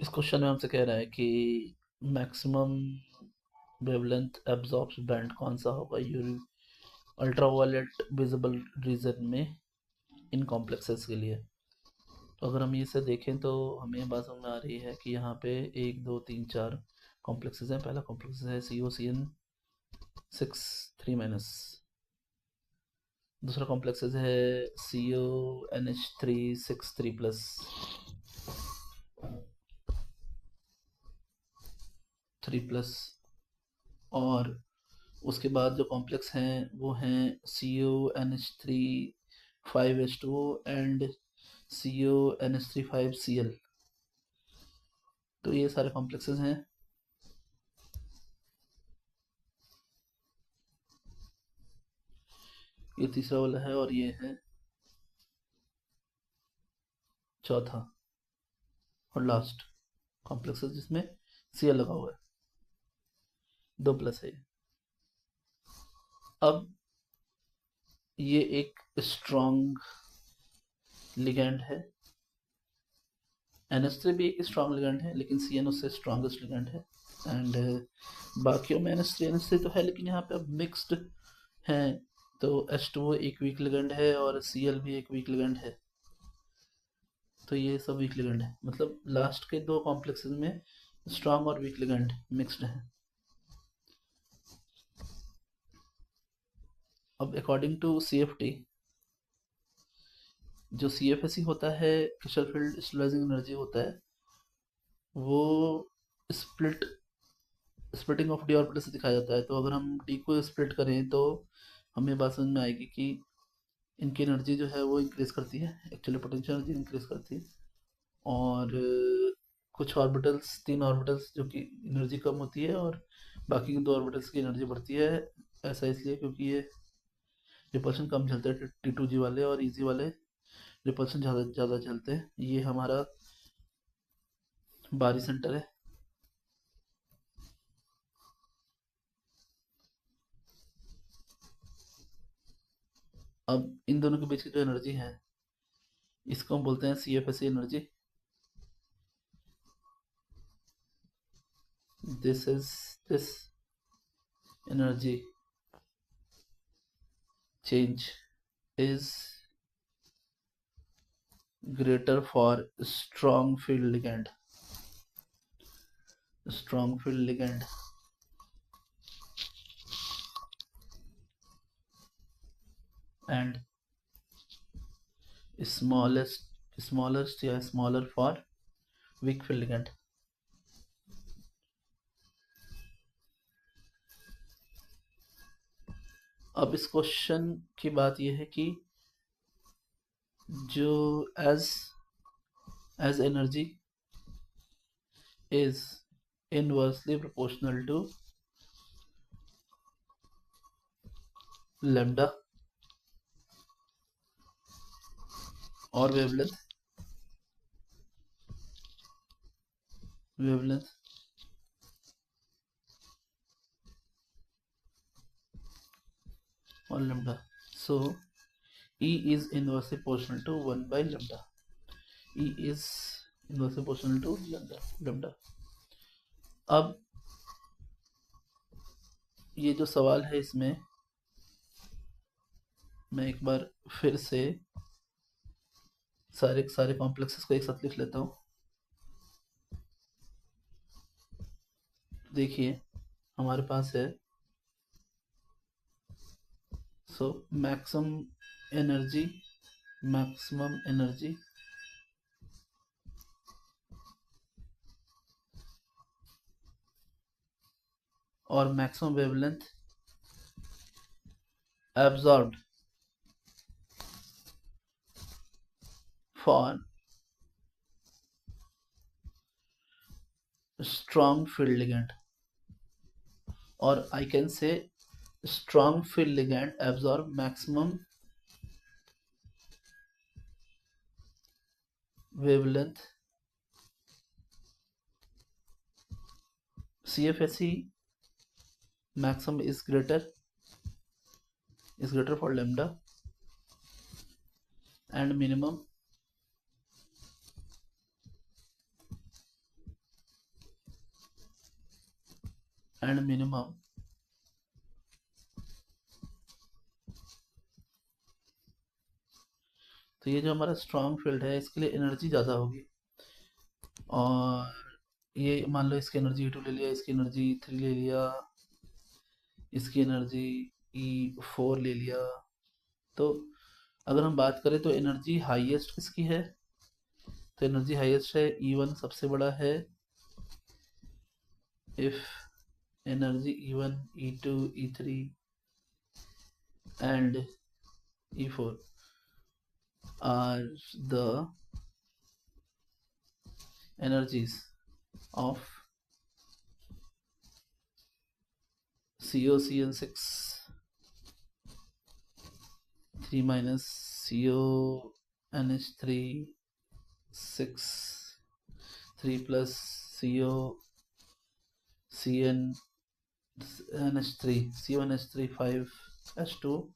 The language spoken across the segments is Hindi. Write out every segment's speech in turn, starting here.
इस क्वेश्चन में हमसे कह रहा है कि मैक्सिमम वेवलेंथ एब्जॉर्ब्स बैंड कौन सा होगा यूवी अल्ट्रावायलेट विजिबल रीजन में इन कॉम्प्लेक्सेस के लिए। तो अगर हम इसे देखें तो हमें बात समझ में आ रही है कि यहाँ पे 1 2 3 4 कॉम्प्लेक्सेस हैं। पहला कॉम्प्लेक्स है COCN6 3-। दूसरा कॉम्प्लेक्सेस है CONH3 6 3+। और उसके बाद जो कॉम्प्लेक्स हैं वो हैं CONH3 5H2O and CONH3 5Cl। तो ये सारे कॉम्प्लेक्सेस हैं। ये तीसरा वाला है और ये है चौथा और लास्ट कॉम्प्लेक्सेस जिसमें Cl लगा हुआ है, 2+ है। अब ये एक स्ट्रॉन्ग लिगैंड है। NH3 भी एक स्ट्रॉन्ग लिगैंड है लेकिन CN उससे स्ट्रॉन्गेस्ट लिगैंड है। एंड बाकियों में NH3 तो है लेकिन यहाँ पे अब मिक्स्ड हैं। तो H2O एक वीक लिगैंड है और Cl भी एक वीक लिगैंड है। तो ये सब वीक लिगैंड है, मतलब लास्ट के 2 कॉम्प्लेक्सेस में स्ट्रॉन्ग और वीक लिगैंड मिक्स्ड है। अब अकॉर्डिंग टू CFT, जो CFSE होता है क्रिस्टल फील्ड स्टेबलाइजिंग एनर्जी होता है, वो स्प्लिटिंग ऑफ डी ऑर्बिटल से दिखाया जाता है। तो अगर हम डी को स्प्लिट करें तो हमें बात समझ में आएगी कि इनकी एनर्जी जो है वो इंक्रीज करती है, एक्चुअली पोटेंशियल एनर्जी इंक्रीज करती है। और कुछ ऑर्बिटल्स 3 ऑर्बिटल्स जो कि एनर्जी कम होती है और बाकी के 2 ऑर्बिटल्स की एनर्जी बढ़ती है। ऐसा इसलिए क्योंकि ये रिपल्शन कम झेलते हैं, T2G वाले और इजी वाले रिपल्शन ज़्यादा झेलते हैं। ये हमारा बारी सेंटर है। अब इन दोनों के बीच की जो एनर्जी है इसको हम बोलते हैं CFSE energy. This energy change is greater for strong field ligand and smallest या smaller for weak field ligand। अब इस क्वेश्चन की बात यह है कि जो as energy is inversely proportional to lambda और wavelength और lambda, so E is inversely proportional to 1/lambda। E is inversely proportional to lambda। अब ये जो सवाल है इसमें मैं एक बार फिर से सारे कॉम्प्लेक्सेस को एक साथ लिख लेता हूँ। देखिए हमारे पास है मैक्सिमम एनर्जी और maximum wavelength absorbed for strong field ligand, or I can say strong field ligand absorb maximum wavelength। CFSE maximum is greater for lambda and minimum and minimum तो ये जो हमारा स्ट्रॉन्ग फील्ड है इसके लिए एनर्जी ज़्यादा होगी। और ये मान लो इसकी एनर्जी E2 ले लिया, इसकी एनर्जी E3 ले लिया, इसकी एनर्जी E4 ले लिया। तो अगर हम बात करें तो एनर्जी हाईएस्ट किसकी है, तो एनर्जी हाईएस्ट है E1 सबसे बड़ा है। If energy E1, E2, E3 and E4 are the energies of COCN6 3 minus CONH3 6 3 plus CONH3 5 H2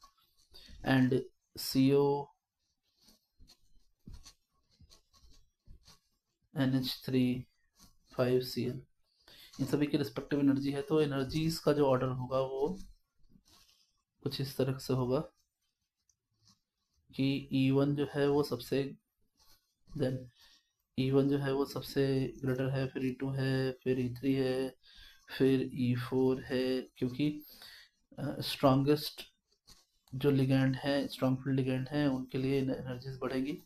and CONH3 5 Cl, इन सभी की रिस्पेक्टिव एनर्जी है। तो एनर्जीज का जो ऑर्डर होगा वो कुछ इस तरह से होगा कि E1 जो है वो सबसे देन E1 जो है वो सबसे ग्रेटर है, फिर E2 है, फिर E3 है, फिर E4 है, क्योंकि स्ट्रॉन्गेस्ट जो लिगैंड है, स्ट्रॉन्ग फील्ड लिगैंड है, उनके लिए एनर्जीज बढ़ेगी।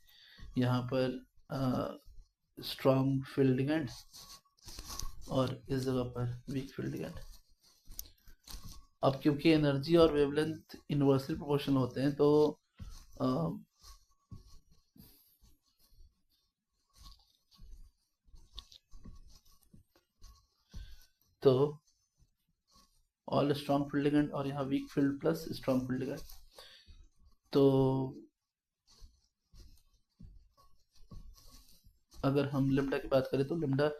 यहाँ पर स्ट्रॉन्ग फील्ड लिगैंड और इस जगह पर वीक फील्ड लिगैंड। अब क्योंकि एनर्जी और वेवलेंथ इनवर्सली प्रोपोर्शनल होते हैं तो ऑल स्ट्रॉन्ग फील्ड लिगैंड और यहाँ weak field plus strong field ligand. तो अगर हम लिम्डा की बात करें तो लिम्डा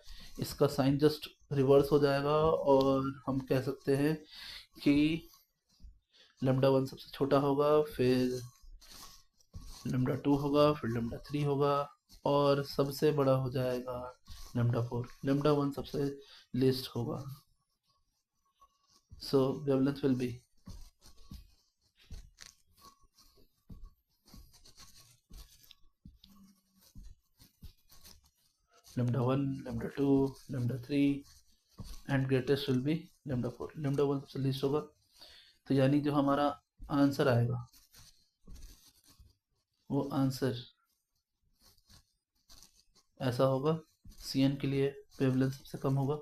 इसका साइन जस्ट रिवर्स हो जाएगा और हम कह सकते हैं कि λ1 सबसे छोटा होगा, फिर λ2 होगा, फिर λ3 होगा और सबसे बड़ा हो जाएगा λ4। λ1 सबसे लीस्ट होगा। So wavelength will be λ1, λ2, λ3 and greatest will be λ4। λ1 सबसे लीस्ट होगा, तो यानी जो हमारा आंसर आएगा वो आंसर ऐसा होगा। Cn के लिए वेवलेंथ सबसे कम होगा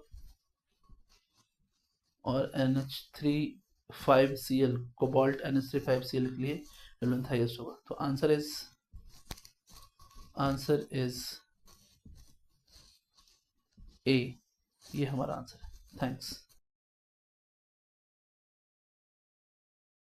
और NH3 5Cl cobalt NH3 5Cl के लिए वेवलेंथ हाईएस्ट होगा। तो आंसर इज ए, ये हमारा आंसर है। थैंक्स।